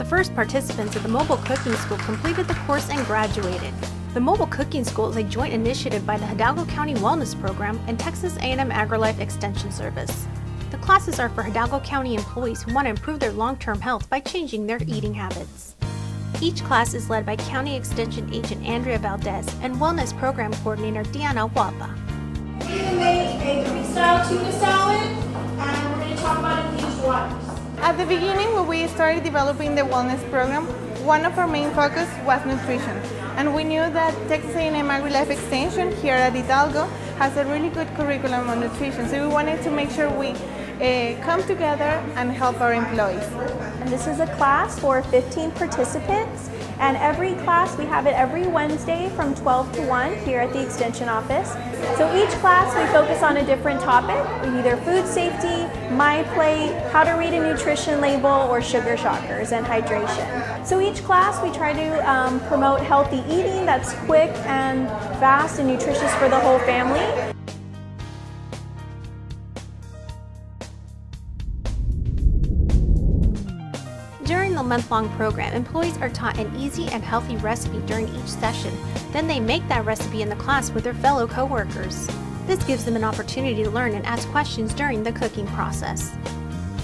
first participants of the Mobile Cooking School completed the course and graduated. The Mobile Cooking School is a joint initiative by the Hidalgo County Wellness Program and Texas A&M AgriLife Extension Service. The classes are for Hidalgo County employees who want to improve their long-term health by changing their eating habits. Each class is led by County Extension Agent Andrea Valdez and Wellness Program Coordinator Diana Wapa. We're going to make a Greek-style tuna salad, and we're going to talk about infused waters. At the beginning, when we started developing the wellness program, one of our main focus was nutrition. And we knew that Texas A&M AgriLife Extension here at Hidalgo has a really good curriculum on nutrition. So we wanted to make sure we come together and help our employees. And this is a class for 15 participants, and every class, we have it every Wednesday from 12 to 1 here at the Extension office. So each class we focus on a different topic, either food safety, my plate, how to read a nutrition label, or sugar shockers and hydration. So each class we try to promote healthy eating that's quick and fast and nutritious for the whole family. During the month-long program, employees are taught an easy and healthy recipe during each session. Then they make that recipe in the class with their fellow coworkers. This gives them an opportunity to learn and ask questions during the cooking process.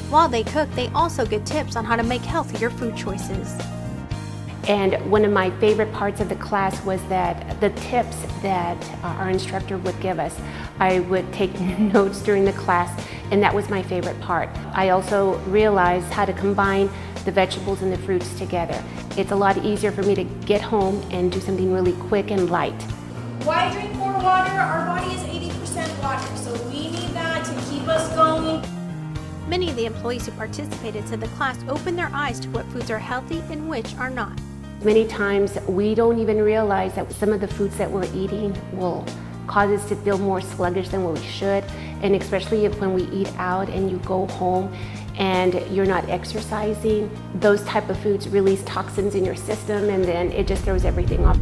While they cook, they also get tips on how to make healthier food choices. And one of my favorite parts of the class was that the tips that our instructor would give us. I would take notes during the class, and that was my favorite part. I also realized how to combine the vegetables and the fruits together. It's a lot easier for me to get home and do something really quick and light. Why drink more water? Our body is 80% water, so we need that to keep us going. Many of the employees who participated said the class opened their eyes to what foods are healthy and which are not. Many times we don't even realize that some of the foods that we're eating will cause us to feel more sluggish than what we should, and especially if when we eat out and you go home and you're not exercising, those type of foods release toxins in your system, and then it just throws everything off.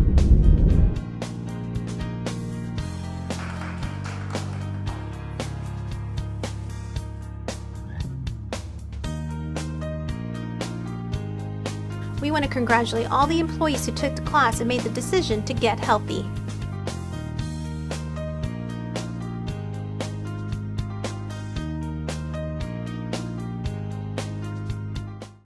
We want to congratulate all the employees who took the class and made the decision to get healthy.